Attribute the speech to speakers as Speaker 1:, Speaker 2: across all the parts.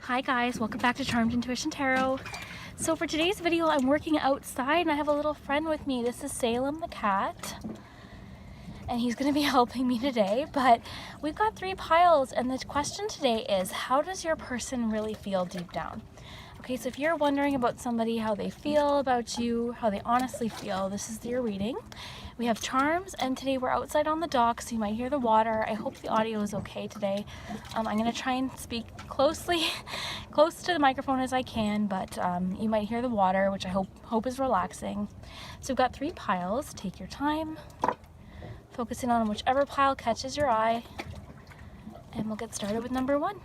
Speaker 1: Hi guys, welcome back to Charmed Intuition Tarot. So for today's video, I'm working outside and I have a little friend with me. This is Salem the cat, and he's going to be helping me today. But we've got 3 piles, and the question today is, how does your person really feel deep down? Okay, so if you're wondering about somebody, how they feel about you, how they honestly feel, this is your reading. We have charms, and today we're outside on the dock, so you might hear the water. I hope the audio is okay today. I'm going to try and speak close to the microphone as I can, but you might hear the water, which I hope is relaxing. So we've got 3 piles. Take your time, focusing on whichever pile catches your eye, and we'll get started with number 1.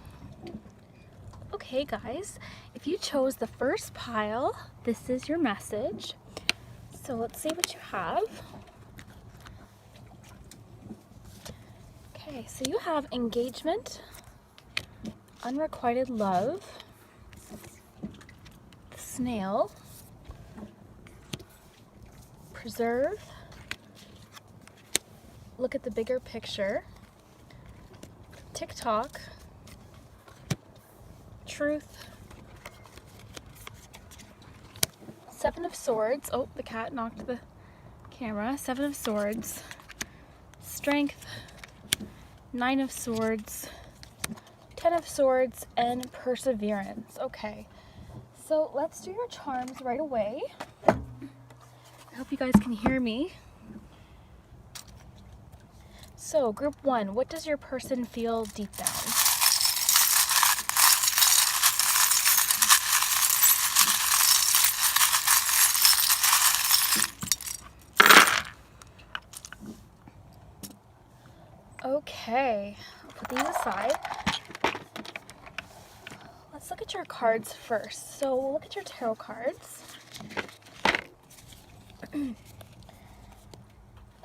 Speaker 1: Okay guys, if you chose the first pile, this is your message. So let's see what you have. Okay, so you have engagement, unrequited love, snail, preserve, look at the bigger picture, TikTok, truth, 7 of Swords. Oh, the cat knocked the camera. 7 of Swords, strength, 9 of Swords, 10 of Swords, and perseverance. Okay, so let's do your charms right away. I hope you guys can hear me. So group 1, what does your person feel deep down? Okay, I'll put these aside. Let's look at your cards first. So we'll look at your tarot cards.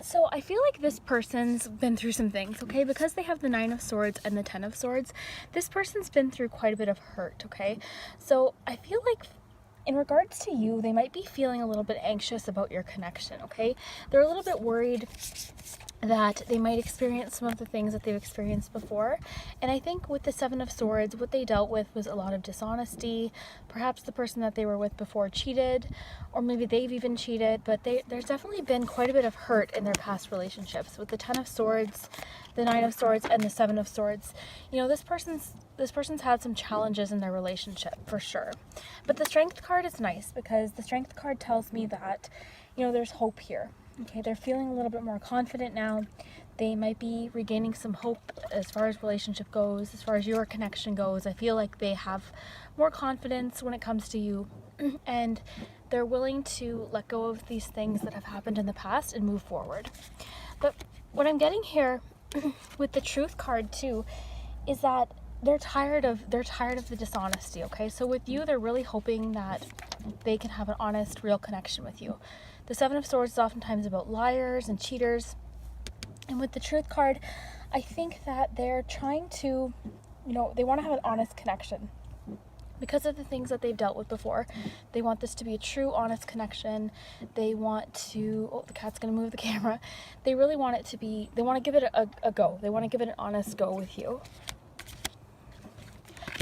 Speaker 1: So I feel like this person's been through some things, okay? Because they have the 9 of Swords and the 10 of Swords, this person's been through quite a bit of hurt, okay? So I feel like in regards to you, they might be feeling a little bit anxious about your connection, okay? They're a little bit worried that they might experience some of the things that they've experienced before. And I think with the 7 of Swords, what they dealt with was a lot of dishonesty. Perhaps the person that they were with before cheated, or maybe they've even cheated, but there's definitely been quite a bit of hurt in their past relationships. With the 10 of Swords, the 9 of Swords, and the 7 of Swords, you know, this person's had some challenges in their relationship for sure. But the Strength card is nice because the Strength card tells me that, you know, there's hope here. Okay, they're feeling a little bit more confident now. They might be regaining some hope as far as relationship goes, as far as your connection goes. I feel like they have more confidence when it comes to you, and they're willing to let go of these things that have happened in the past and move forward. But what I'm getting here with the Truth card too is that they're tired of the dishonesty, okay? So with you, they're really hoping that they can have an honest, real connection with you. The 7 of Swords is oftentimes about liars and cheaters. And with the Truth card, I think that they're trying to, you know, they want to have an honest connection. Because of the things that they've dealt with before, they want this to be a true, honest connection. They want to, oh, the cat's going to move the camera. They really want it to be, they want to give it a go. They want to give it an honest go with you.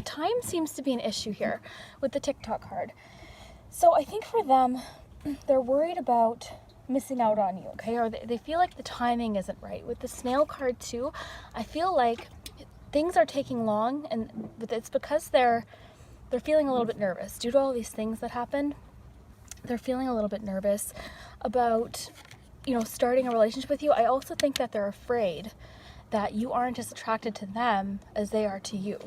Speaker 1: Time seems to be an issue here with the TikTok card. So I think for them, they're worried about missing out on you, okay? Or they feel like the timing isn't right. With the Snail card too, I feel like things are taking long, and it's because they're feeling a little bit nervous due to all these things that happened. They're feeling a little bit nervous about, you know, starting a relationship with you. I also think that they're afraid that you aren't as attracted to them as they are to you.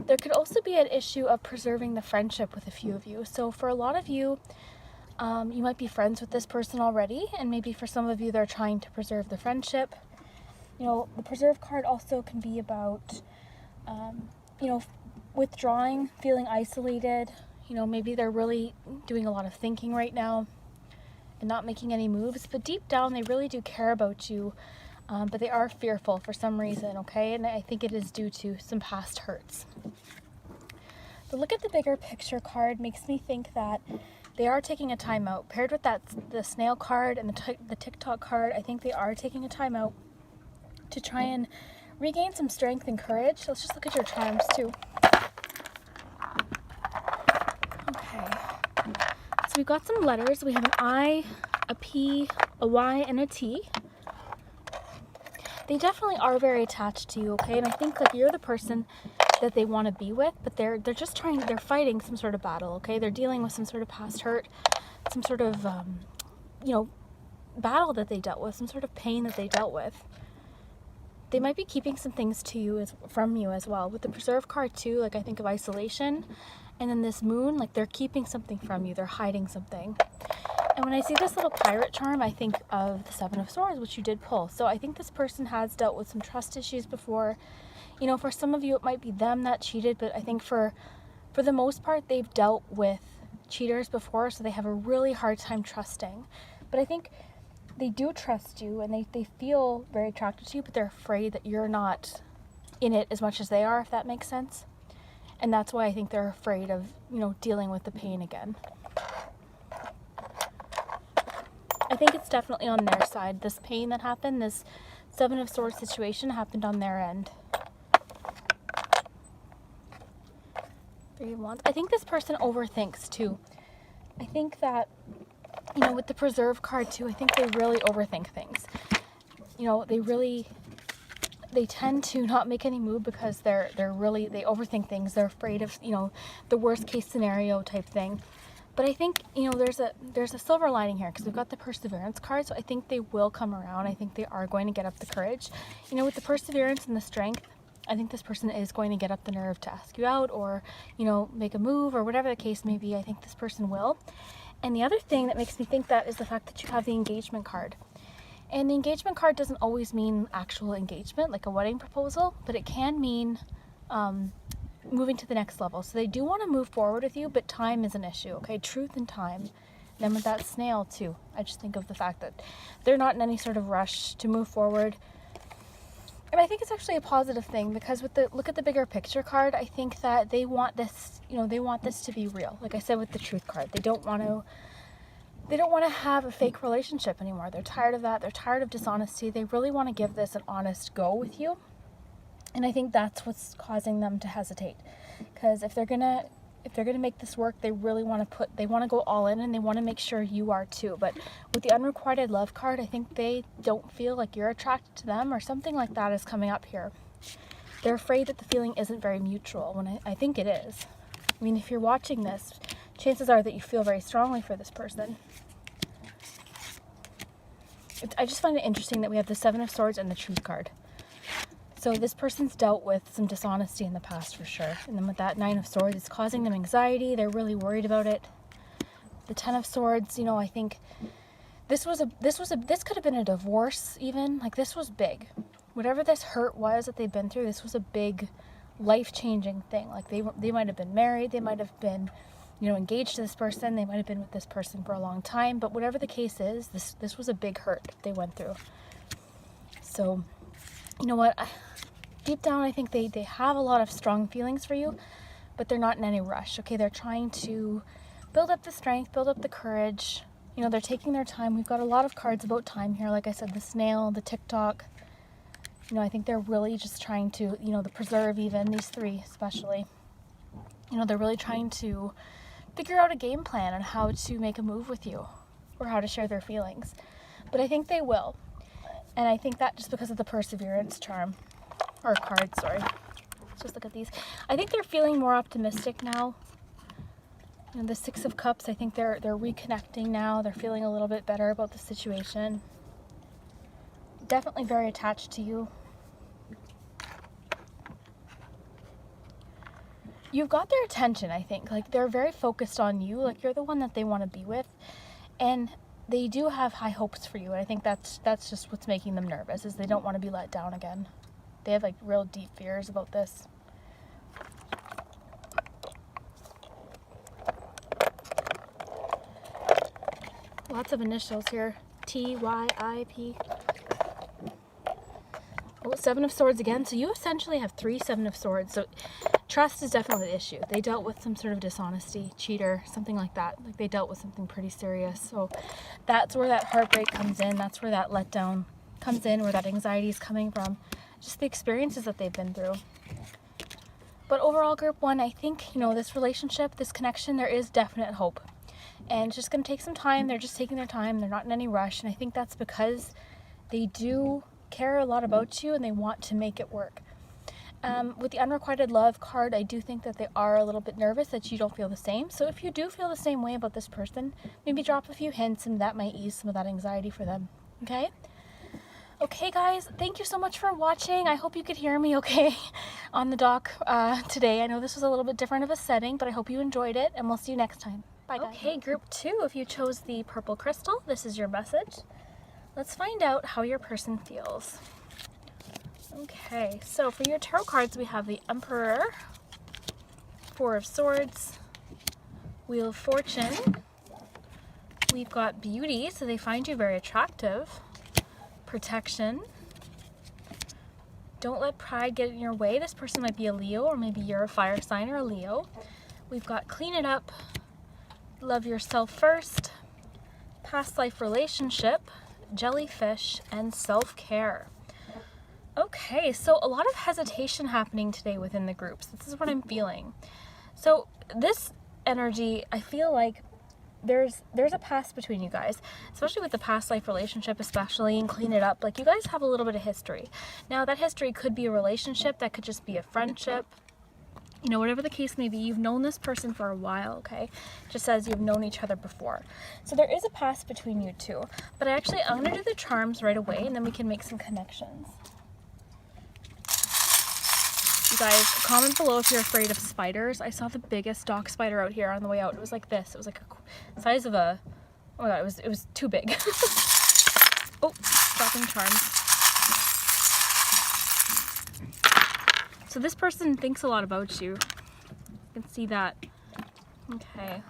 Speaker 1: There could also be an issue of preserving the friendship with a few of you. So for a lot of you, you might be friends with this person already, and maybe for some of you, they're trying to preserve the friendship. You know, the Preserve card also can be about, you know, withdrawing, feeling isolated. You know, maybe they're really doing a lot of thinking right now and not making any moves, but deep down, they really do care about you, but they are fearful for some reason, okay? And I think it is due to some past hurts. The Look at the Bigger Picture card makes me think that they are taking a time out. Paired with that, the Snail card and the TikTok card, I think they are taking a time out to try and regain some strength and courage. Let's just look at your charms too. we've got some letters. We have an I, a P, a Y, and a T. They definitely are very attached to you, okay? And I think like you're the person that they want to be with, but they're fighting some sort of battle, okay? They're dealing with some sort of past hurt, some sort of, battle that they dealt with, some sort of pain that they dealt with. They might be keeping some things from you as well. With the preserve card too, like I think of isolation, and then this moon, like they're keeping something from you, they're hiding something. And when I see this little pirate charm, I think of the Seven of Swords, which you did pull. So I think this person has dealt with some trust issues before. You know, for some of you, it might be them that cheated, but I think for the most part, they've dealt with cheaters before, so they have a really hard time trusting. But I think they do trust you, and they feel very attracted to you, but they're afraid that you're not in it as much as they are, if that makes sense. And that's why I think they're afraid of, dealing with the pain again. I think it's definitely on their side. This pain that happened, this Seven of Swords situation happened on their end. Three of Wands. I think this person overthinks too. I think that, with the preserve card too, I think they really overthink things. They tend to not make any move because they overthink things. They're afraid of, the worst case scenario type thing. But I think, there's a silver lining here because we've got the perseverance card. So I think they will come around. I think they are going to get up the courage. With the perseverance and the strength, I think this person is going to get up the nerve to ask you out or, make a move or whatever the case may be. I think this person will. And the other thing that makes me think that is the fact that you have the engagement card. And the engagement card doesn't always mean actual engagement, like a wedding proposal, but it can mean moving to the next level. So they do want to move forward with you, but time is an issue, okay? Truth and time. Then with that snail too, I just think of the fact that they're not in any sort of rush to move forward. And I think it's actually a positive thing because look at the bigger picture card, I think that they want this, they want this to be real. Like I said with the truth card, they don't want to have a fake relationship anymore. They're tired of that. They're tired of dishonesty. They really want to give this an honest go with you. And I think that's what's causing them to hesitate. Because if they're gonna make this work, they really want to go all in, and they want to make sure you are too. But with the unrequited love card, I think they don't feel like you're attracted to them, or something like that is coming up here. They're afraid that the feeling isn't very mutual, when I think it is. I mean, if you're watching this, chances are that you feel very strongly for this person. I just find it interesting that we have the Seven of Swords and the Truth card. So this person's dealt with some dishonesty in the past for sure. And then with that Nine of Swords, it's causing them anxiety. They're really worried about it. The Ten of Swords, I think this could have been a divorce even. Like this was big. Whatever this hurt was that they've been through, this was a big life-changing thing. Like they might have been married, they might have been, engaged to this person, they might have been with this person for a long time, but whatever the case is, this was a big hurt they went through. So, you know what? Deep down, I think they have a lot of strong feelings for you, but they're not in any rush, okay? They're trying to build up the strength, build up the courage. They're taking their time. We've got a lot of cards about time here. Like I said, the snail, the TikTok. I think they're really just trying to, the preserve even, these three especially. They're really trying to figure out a game plan on how to make a move with you or how to share their feelings. But I think they will. And I think that just because of the perseverance charm. Or card, sorry. Let's just look at these. I think they're feeling more optimistic now. The Six of Cups, I think they're reconnecting now. They're feeling a little bit better about the situation. Definitely very attached to you. You've got their attention, I think. Like, they're very focused on you. Like, you're the one that they want to be with. And they do have high hopes for you. And I think that's just what's making them nervous, is they don't want to be let down again. They have, like, real deep fears about this. Lots of initials here. T, Y, I, P. Oh, Seven of Swords again. So you essentially have 3 Seven of Swords. So trust is definitely the issue. They dealt with some sort of dishonesty, cheater, something like that. Like they dealt with something pretty serious. So that's where that heartbreak comes in. That's where that letdown comes in, where that anxiety is coming from. Just the experiences that they've been through. But overall, group 1, I think, this relationship, this connection, there is definite hope. and it's just going to take some time. They're just taking their time. They're not in any rush, and I think that's because they do care a lot about you and they want to make it work. With the unrequited love card, I do think that they are a little bit nervous that you don't feel the same. So if you do feel the same way about this person, maybe drop a few hints and that might ease some of that anxiety for them. Okay? Okay guys, thank you so much for watching. I hope you could hear me okay on the dock today. I know this was a little bit different of a setting, but I hope you enjoyed it, and we'll see you next time. Bye guys. Okay, group 2, if you chose the purple crystal, this is your message. Let's find out how your person feels. Okay, so for your tarot cards, we have the Emperor, Four of Swords, Wheel of Fortune. We've got Beauty, so they find you very attractive. Protection. Don't let pride get in your way. This person might be a Leo, or maybe you're a fire sign or a Leo. We've got Clean It Up, Love Yourself First, Past Life Relationship, Jellyfish, and Self-Care. Okay, so a lot of hesitation happening today within the groups. This is what I'm feeling. So this energy, I feel like there's a past between you guys, especially with the past life relationship, especially, and Clean It Up. Like, you guys have a little bit of history. Now, that history could be a relationship, that could just be a friendship. You know, whatever the case may be, you've known this person for a while, okay? Just as you've known each other before. So there is a past between you two. But I'm going to do the charms right away, and then we can make some connections. You guys, comment below if you're afraid of spiders. I saw the biggest dock spider out here on the way out. It was like this. It was like a size of a... Oh my god, it was too big. Oh, dropping charms. So this person thinks a lot about you. You can see that. Okay.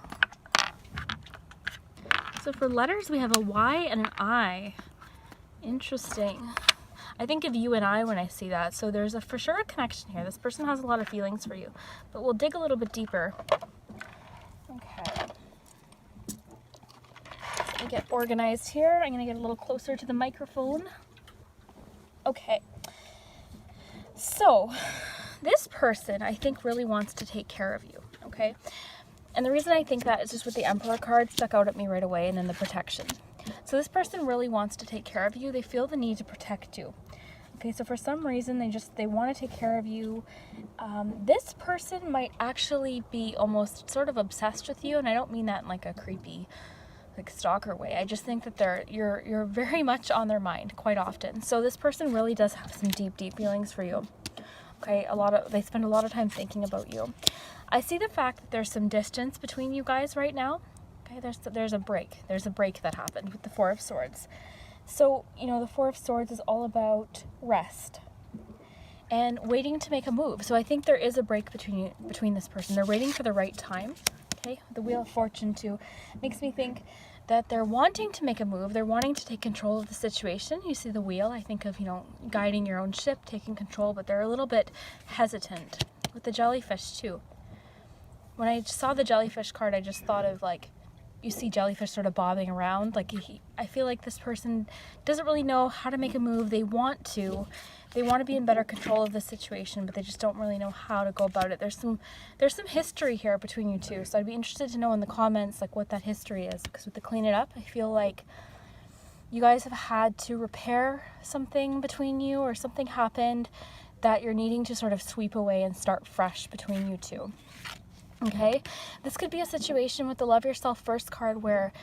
Speaker 1: So for letters, we have a Y and an I. Interesting. I think of you and I when I see that, so there's for sure a connection here. This person has a lot of feelings for you, but we'll dig a little bit deeper. Okay. So let me get organized here. I'm going to get a little closer to the microphone. Okay. So, this person, I think, really wants to take care of you, okay? And the reason I think that is just with the Emperor card stuck out at me right away, and then the protection. So this person really wants to take care of you. They feel the need to protect you. Okay, so for some reason, they want to take care of you. This person might actually be almost sort of obsessed with you, and I don't mean that in like a creepy, like stalker way. I just think that you're very much on their mind quite often. So this person really does have some deep, deep feelings for you. Okay, they spend a lot of time thinking about you. I see the fact that there's some distance between you guys right now. Okay, there's a break. There's a break that happened with the Four of Swords. So, you know, the Four of Swords is all about rest and waiting to make a move. So I think there is a break between this person. They're waiting for the right time. Okay, the Wheel of Fortune too makes me think that they're wanting to make a move. They're wanting to take control of the situation. You see the wheel. I think of, you know, guiding your own ship, taking control, but they're a little bit hesitant. With the jellyfish too. When I saw the jellyfish card, I just thought of, like, you see jellyfish sort of bobbing around. Like, I feel like this person doesn't really know how to make a move. They want to be in better control of the situation, but they just don't really know how to go about it. There's some history here between you two, so I'd be interested to know in the comments, like, what that history is. Because with the Clean It Up, I feel like you guys have had to repair something between you, or something happened that you're needing to sort of sweep away and start fresh between you two. Okay, this could be a situation with the Love Yourself First card where,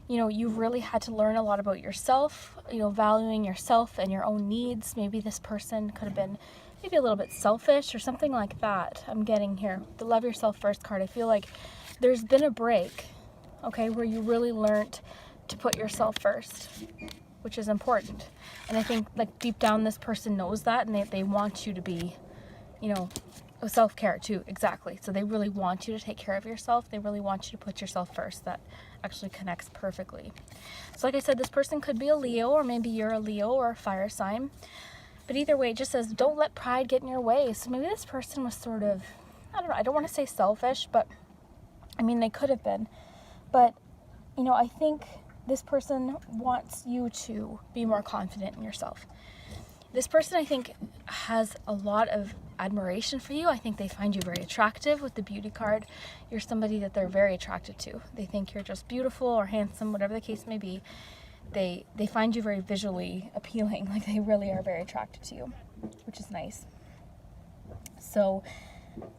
Speaker 1: you know, you've really had to learn a lot about yourself, you know, valuing yourself and your own needs. Maybe this person could have been maybe a little bit selfish or something like that. I'm getting here. The Love Yourself First card, I feel like there's been a break, okay, where you really learned to put yourself first, which is important. And I think, like, deep down this person knows that, and they want you to be, you know, self-care too, exactly. So they really want you to take care of yourself. They really want you to put yourself first. That actually connects perfectly. So like I said, this person could be a Leo, or maybe you're a Leo or a fire sign. But either way, it just says, don't let pride get in your way. So maybe this person was sort of, I don't know, I don't want to say selfish, but I mean, they could have been. But, you know, I think this person wants you to be more confident in yourself. This person, I think, has a lot of admiration for you. I think they find you very attractive with the beauty card. You're somebody that they're very attracted to. They think you're just beautiful or handsome, whatever the case may be. They find you very visually appealing. Like, they really are very attracted to you, which is nice. So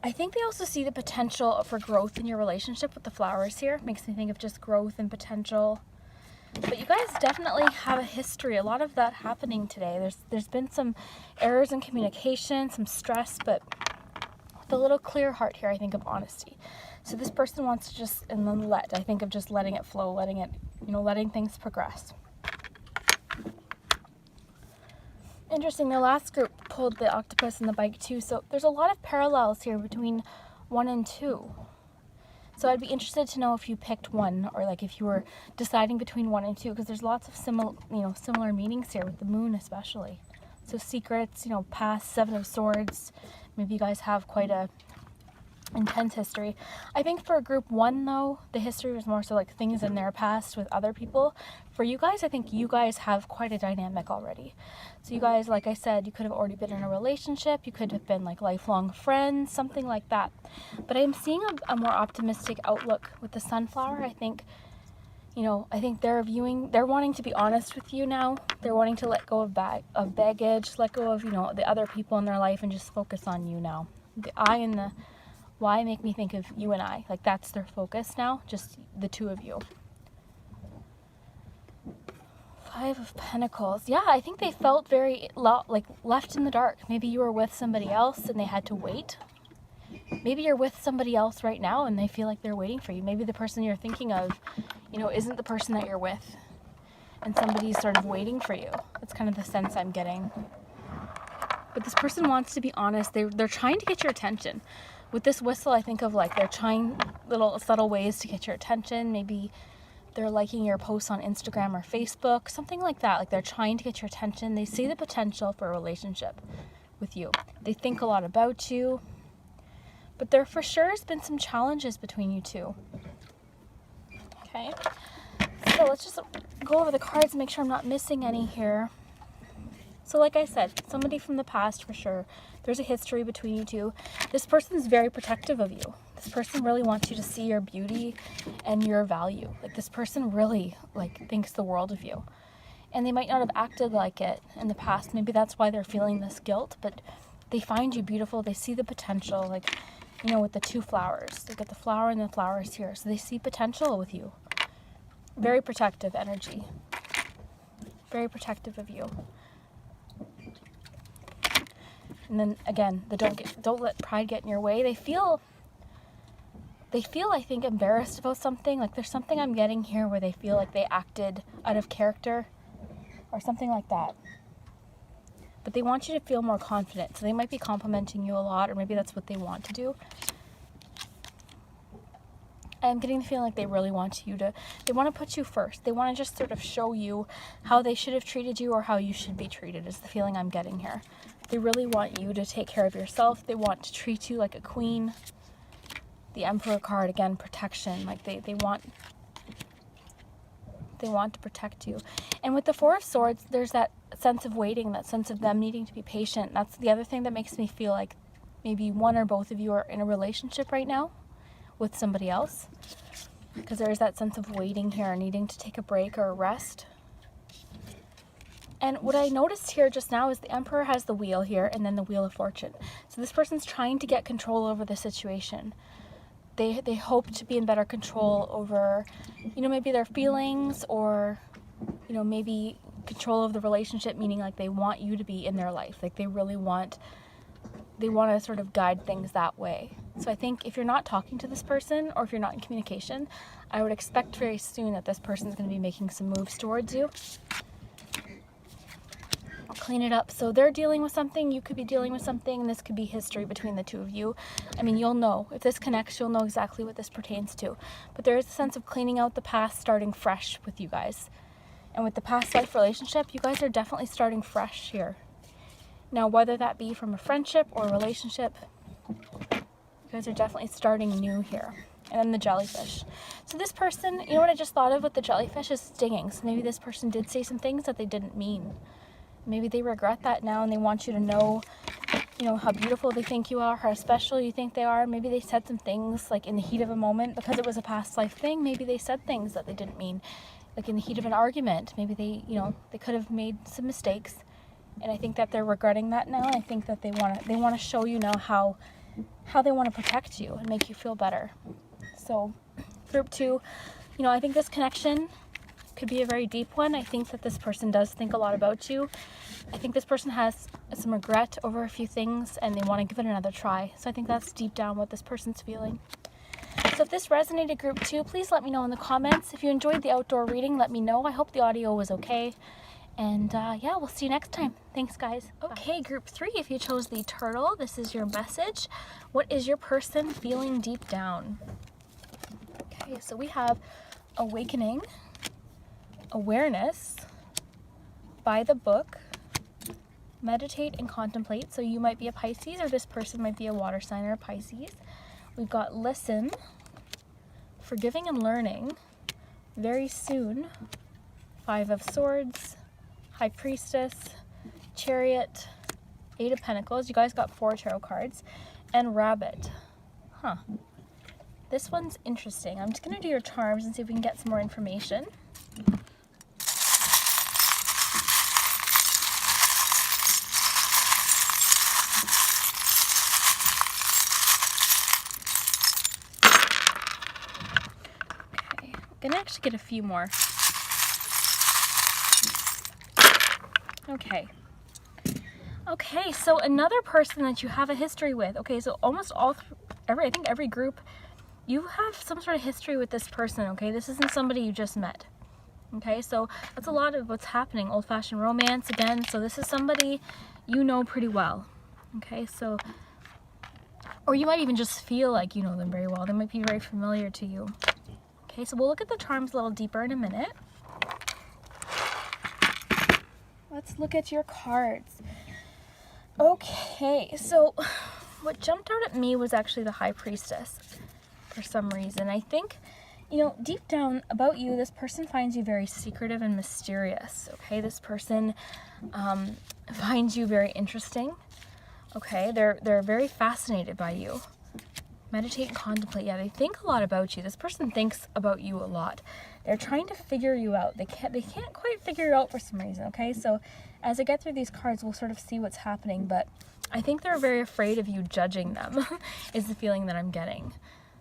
Speaker 1: I think they also see the potential for growth in your relationship with the flowers here. Makes me think of just growth and potential. But you guys definitely have a history, a lot of that happening today. There's been some errors in communication, some stress, but with a little clear heart here, I think of honesty. So this person wants to just, and then I think of just letting it flow, letting it, letting things progress. Interesting, the last group pulled the octopus and the bike too, so there's a lot of parallels here between 1 and 2. So I'd be interested to know if you picked 1, or like if you were deciding between 1 and 2, because there's lots of similar meanings here with the moon especially. So secrets, past, 7 of swords. Maybe you guys have quite a intense history. I think for group 1 though, the history was more so like things in their past with other people. For you guys, I think you guys have quite a dynamic already. So you guys, like I said, you could have already been in a relationship, you could have been like lifelong friends, something like that. But I'm seeing a more optimistic outlook with the sunflower. I think, I think they're wanting to be honest with you now. They're wanting to let go of baggage, let go of, the other people in their life and just focus on you now. The I and the Y make me think of you and I. Like, that's their focus now, just the two of you. 5 of Pentacles. Yeah, I think they felt very left in the dark. Maybe you were with somebody else and they had to wait. Maybe you're with somebody else right now and they feel like they're waiting for you. Maybe the person you're thinking of, isn't the person that you're with, and somebody's sort of waiting for you. That's kind of the sense I'm getting. But this person wants to be honest. They're trying to get your attention. With this whistle, I think of like they're trying little subtle ways to get your attention. Maybe they're liking your posts on Instagram or Facebook, something like that. Like, they're trying to get your attention. They see the potential for a relationship with you. They think a lot about you. But there for sure has been some challenges between you two. Okay. So let's just go over the cards and make sure I'm not missing any here. So like I said, somebody from the past for sure. There's a history between you two. This person is very protective of you. This person really wants you to see your beauty and your value. Like, this person really thinks the world of you. And they might not have acted like it in the past. Maybe that's why they're feeling this guilt, but they find you beautiful. They see the potential, with the 2 flowers. They got the flower and the flowers here. So they see potential with you. Very protective energy. Very protective of you. And then again, don't let pride get in your way. They feel, I think, embarrassed about something. Like, there's something I'm getting here where they feel like they acted out of character or something like that. But they want you to feel more confident. So they might be complimenting you a lot, or maybe that's what they want to do. I'm getting the feeling like they really want they want to put you first. They want to just sort of show you how they should have treated you or how you should be treated, is the feeling I'm getting here. They really want you to take care of yourself. They want to treat you like a queen. The Emperor card, again, protection. Like, they want to protect you. And with the 4 of Swords, there's that sense of waiting, that sense of them needing to be patient. That's the other thing that makes me feel like maybe one or both of you are in a relationship right now with somebody else, because there is that sense of waiting here, needing to take a break or a rest. And what I noticed here just now is the Emperor has the Wheel here and then the Wheel of Fortune. So this person's trying to get control over the situation. They hope to be in better control over, maybe their feelings, or, maybe control of the relationship, meaning like they want you to be in their life. Like, they really want to sort of guide things that way. So I think if you're not talking to this person, or if you're not in communication, I would expect very soon that this person is going to be making some moves towards you. Clean it up. So they're dealing with something, you could be dealing with something, and this could be history between the two of you. I mean, you'll know. If this connects, you'll know exactly what this pertains to. But there is a sense of cleaning out the past, starting fresh with you guys. And with the past life relationship, you guys are definitely starting fresh here. Now, whether that be from a friendship or a relationship, you guys are definitely starting new here. And then the jellyfish. So this person, what I just thought of with the jellyfish is stinging. So maybe this person did say some things that they didn't mean. Maybe they regret that now and they want you to know, you know, how beautiful they think you are, how special you think they are. Maybe they said some things like in the heat of a moment because it was a past life thing. Maybe they said things that they didn't mean, like in the heat of an argument. Maybe they, you know, they could have made some mistakes, and I think that they're regretting that now. I think that they want to show you now how they want to protect you and make you feel better. So group 2, you know, I think this connection could be a very deep one. I think that this person does think a lot about you. I think this person has some regret over a few things and they want to give it another try. So I think that's deep down what this person's feeling. So if this resonated, group 2, please let me know in the comments. If you enjoyed the outdoor reading, let me know. I hope the audio was okay. And yeah, we'll see you next time. Thanks, guys. Okay, group 3, if you chose the turtle, this is your message. What is your person feeling deep down? Okay, so we have awakening, awareness, by the book, meditate and contemplate. So you might be a Pisces, or this person might be a water sign or a Pisces. We've got listen, forgiving and learning, very soon, 5 of Swords, High Priestess, Chariot, 8 of Pentacles. You guys got 4 tarot cards, and Rabbit. Huh. This one's interesting. I'm just going to do your charms and see if we can get some more information. I'm gonna actually get a few more. Okay. Okay, so another person that you have a history with. Okay, so almost all, I think every group, you have some sort of history with this person, okay? This isn't somebody you just met. Okay, so that's a lot of what's happening. Old-fashioned romance again. So this is somebody you know pretty well. Okay, so, or you might even just feel like you know them very well. They might be very familiar to you. Okay, so we'll look at the charms a little deeper in a minute. Let's look at your cards. Okay, so what jumped out at me was actually the High Priestess for some reason. I think, you know, deep down about you, this person finds you very secretive and mysterious. Okay, this person finds you very interesting. Okay, they're very fascinated by you. Meditate and contemplate. Yeah, they think a lot about you. This person thinks about you a lot. They're trying to figure you out. They can't quite figure you out for some reason, okay? So as I get through these cards, we'll sort of see what's happening, but I think they're very afraid of you judging them is the feeling that I'm getting.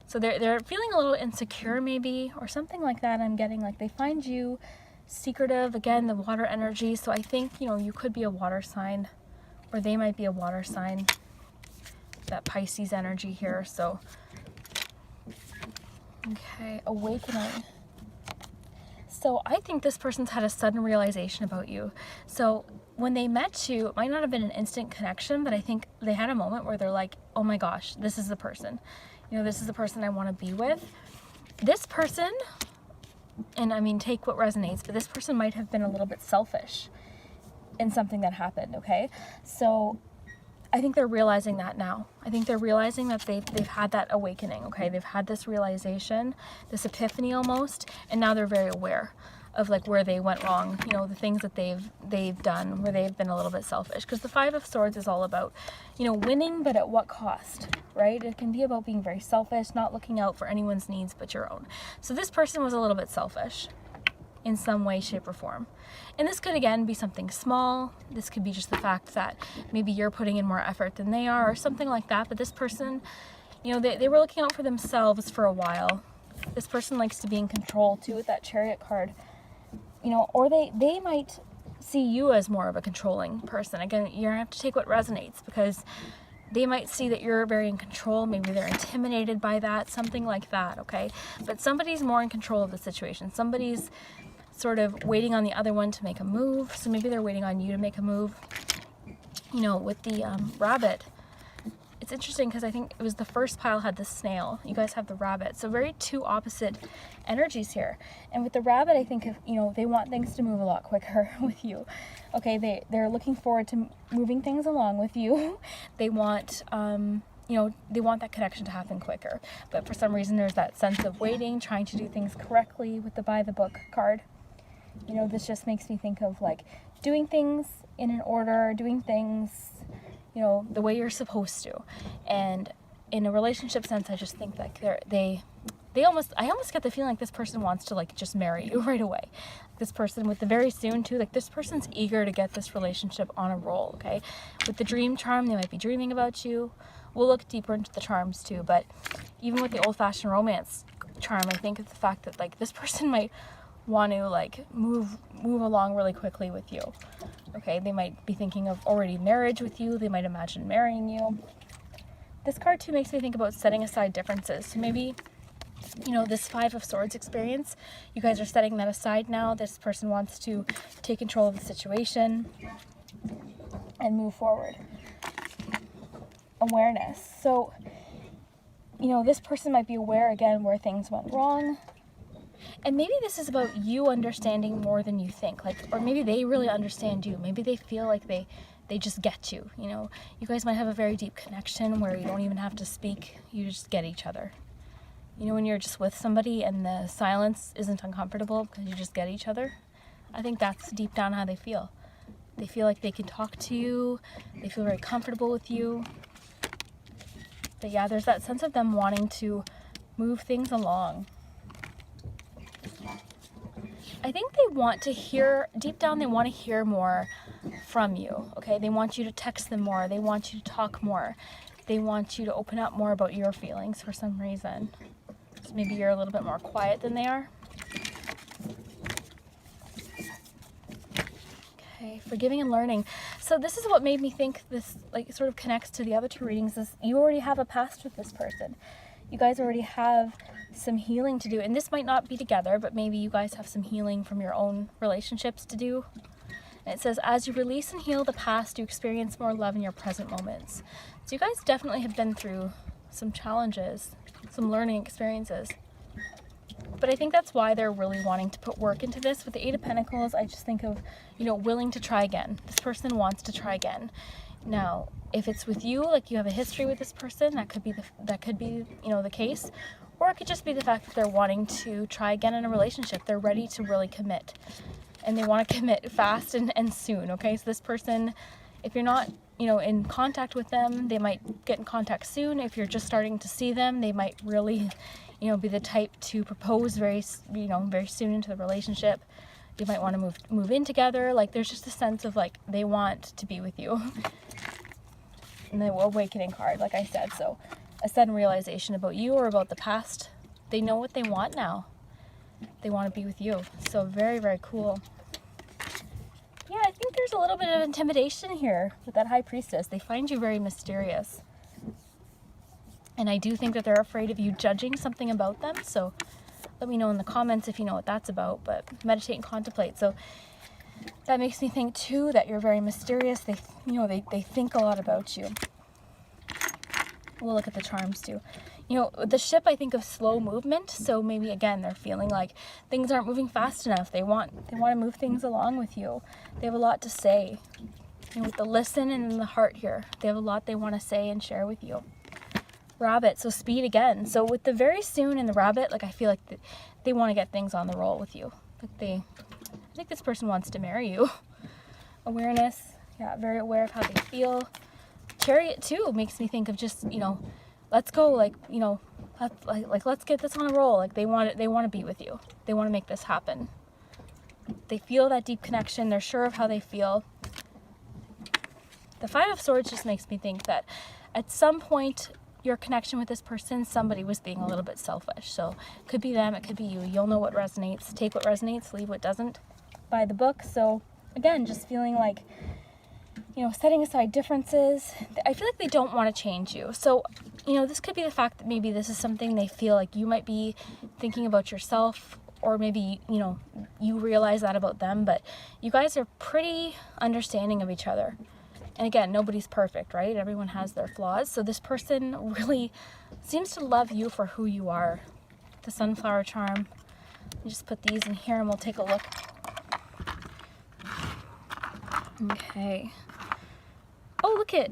Speaker 1: So they're feeling a little insecure maybe, or something like that. I'm getting like they find you secretive. Again, the water energy. So I think, you know, you could be a water sign, or they might be a water sign. That Pisces energy here. So okay, awakening. So I think this person's had a sudden realization about you. So when they met you, it might not have been an instant connection, but I think they had a moment where they're like, oh my gosh, this is the person. You know, this is the person I want to be with. This person, and I mean, take what resonates, but this person might have been a little bit selfish in something that happened, okay? So I think they're realizing that now. I think they're realizing that they've had that awakening, okay? They've had this realization, this epiphany almost, and now they're very aware of like where they went wrong, you know, the things that they've done where they've been a little bit selfish. Because the 5 of Swords is all about, you know, winning, but at what cost, right? It can be about being very selfish, not looking out for anyone's needs but your own. So this person was a little bit selfish in some way, shape, or form. And this could, again, be something small. This could be just the fact that maybe you're putting in more effort than they are, or something like that. But this person, you know, they were looking out for themselves for a while. This person likes to be in control, too, with that Chariot card. You know, or they might see you as more of a controlling person. Again, you're going to have to take what resonates, because they might see that you're very in control. Maybe they're intimidated by that, something like that, okay? But somebody's more in control of the situation. Somebody's sort of waiting on the other one to make a move. So maybe they're waiting on you to make a move. You know, with the Rabbit, it's interesting because I think it was the first pile had the snail. You guys have the Rabbit. So very two opposite energies here. And with the Rabbit, I think, you know, they want things to move a lot quicker with you. Okay, they're looking forward to moving things along with you. They want, you know, they want that connection to happen quicker. But for some reason, there's that sense of waiting, trying to do things correctly with the by the book card. You know, this just makes me think of like doing things in an order, doing things, you know, the way you're supposed to. And in a relationship sense, I just think that I almost get the feeling like this person wants to like just marry you right away. This person with the very soon too, like this person's eager to get this relationship on a roll, okay? With the dream charm, they might be dreaming about you. We'll look deeper into the charms too, but even with the old-fashioned romance charm, I think it's the fact that like this person might want to like move along really quickly with you. Okay, they might be thinking of already marriage with you. They might imagine marrying you. This card too makes me think about setting aside differences. So maybe, you know, this Five of Swords experience, you guys are setting that aside now. This person wants to take control of the situation and move forward. Awareness. So, you know, this person might be aware again where things went wrong. And maybe this is about you understanding more than you think. Like, or maybe they really understand you. Maybe they feel like they just get you. You know, you guys might have a very deep connection where you don't even have to speak. You just get each other. You know, when you're just with somebody and the silence isn't uncomfortable because you just get each other. I think that's deep down how they feel. They feel like they can talk to you. They feel very comfortable with you. But yeah, there's that sense of them wanting to move things along. I think they want to hear, deep down they want to hear more from you, okay? They want you to text them more. They want you to talk more. They want you to open up more about your feelings for some reason. So maybe you're a little bit more quiet than they are. Okay, forgiving and learning. So this is what made me think this like sort of connects to the other two readings, is you already have a past with this person. You guys already have some healing to do, and this might not be together, but maybe you guys have some healing from your own relationships to do. And it says, as you release and heal the past, you experience more love in your present moments. So you guys definitely have been through some challenges, some learning experiences. But I think that's why they're really wanting to put work into this. With the Eight of Pentacles, I just think of, you know, willing to try again. This person wants to try again. Now, if it's with you, like you have a history with this person, that could be, you know, the case. Or it could just be the fact that they're wanting to try again in a relationship. They're ready to really commit. And they want to commit fast and soon, okay? So this person, if you're not, you know, in contact with them, they might get in contact soon. If you're just starting to see them, they might really, you know, be the type to propose very soon into the relationship. You might want to move in together. Like, there's just a sense of, like, they want to be with you. And the Awakening card, like I said. So a sudden realization about you or about the past. They know what they want now. They want to be with you. So very, very cool. Yeah, I think there's a little bit of intimidation here with that High Priestess. They find you very mysterious. And I do think that they're afraid of you judging something about them. So let me know in the comments if you know what that's about. But meditate and contemplate. So that makes me think too that you're very mysterious. They think a lot about you. We'll look at the charms too. You know, the ship, I think of slow movement. So maybe again, they're feeling like things aren't moving fast enough. They want to move things along with you. They have a lot to say. You know, with the listen and the heart here, they have a lot they want to say and share with you. Rabbit, so speed again. So with the very soon and the rabbit, like I feel like they want to get things on the roll with you. Like I think this person wants to marry you. Awareness, yeah, very aware of how they feel. Chariot too makes me think of just, you know, let's go, like, you know, let's get this on a roll. Like they want to be with you. They want to make this happen. They feel that deep connection. They're sure of how they feel. The Five of Swords just makes me think that at some point your connection with this person, somebody was being a little bit selfish. So it could be them, it could be you. You'll know what resonates. Take what resonates, leave what doesn't. By the book. So again, just feeling like, you know, setting aside differences. I feel like they don't want to change you. So, you know, this could be the fact that maybe this is something they feel like you might be thinking about yourself, or maybe, you know, you realize that about them, but you guys are pretty understanding of each other. And again, nobody's perfect, right? Everyone has their flaws. So this person really seems to love you for who you are. The Sunflower charm. Let me just put these in here and we'll take a look. Okay. Oh, look it.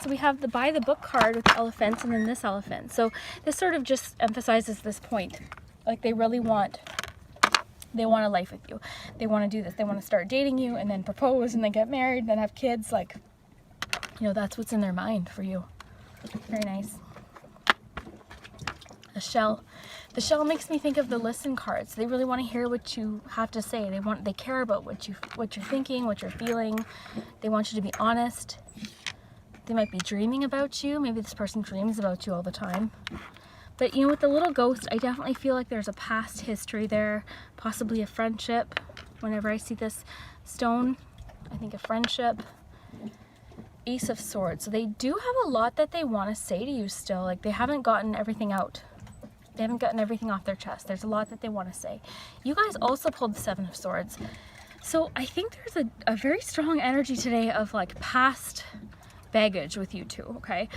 Speaker 1: So we have the By the Book card with the elephants and then this elephant. So this sort of just emphasizes this point. Like they really want They want a life with you. They want to do this. They want to start dating you and then propose and then get married, then have kids. Like, you know, that's what's in their mind for you. Very nice. The shell. The shell makes me think of the listen cards. They really want to hear what you have to say. They care about what you're thinking, what you're feeling. They want you to be honest. They might be dreaming about you. Maybe this person dreams about you all the time. But you know, with the little ghost, I definitely feel like there's a past history there, possibly a friendship. Whenever I see this stone, I think of friendship. Ace of Swords. So they do have a lot that they want to say to you still. Like, they haven't gotten everything out. They haven't gotten everything off their chest. There's a lot that they want to say. You guys also pulled the Seven of Swords. So I think there's a very strong energy today of like past baggage with you two, okay?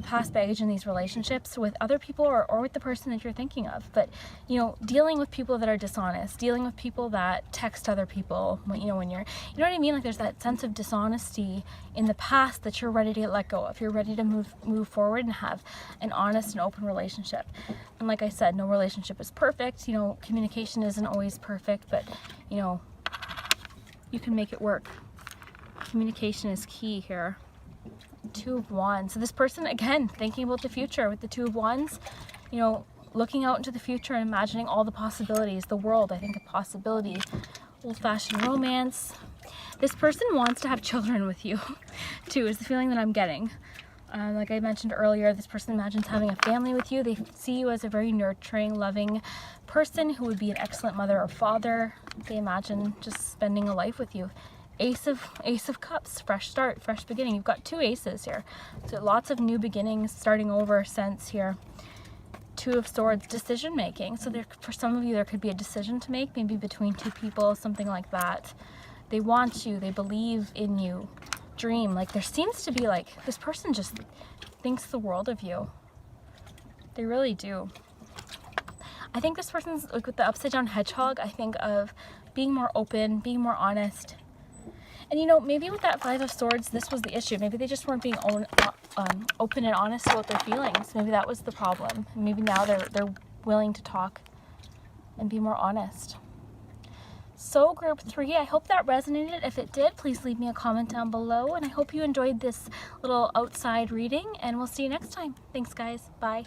Speaker 1: Past baggage in these relationships with other people or with the person that you're thinking of. But, you know, dealing with people that are dishonest, dealing with people that text other people, when, you know what I mean? Like, there's that sense of dishonesty in the past that you're ready to let go of. You're ready to move forward and have an honest and open relationship. And like I said, no relationship is perfect. You know, communication isn't always perfect, but, you know, you can make it work. Communication is key here. Two of Wands. So this person, again, thinking about the future with the Two of Wands, you know, looking out into the future and imagining all the possibilities. The world, I think, a possibility. Old-fashioned romance. This person wants to have children with you, too, is the feeling that I'm getting. Like I mentioned earlier, this person imagines having a family with you. They see you as a very nurturing, loving person who would be an excellent mother or father. They imagine just spending a life with you. Ace of Cups, fresh start, fresh beginning. You've got two aces here. So lots of new beginnings, starting over sense here. Two of Swords, decision making. So there, for some of you, there could be a decision to make, maybe between two people, something like that. They want you, they believe in you. Dream, like there seems to be like, this person just thinks the world of you. They really do. I think this person's, like with the upside down hedgehog, I think of being more open, being more honest. And you know, maybe with that Five of Swords, this was the issue. Maybe they just weren't being open and honest about their feelings. Maybe that was the problem. Maybe now they're willing to talk and be more honest. So group 3, I hope that resonated. If it did, please leave me a comment down below. And I hope you enjoyed this little outside reading, and we'll see you next time. Thanks guys. Bye.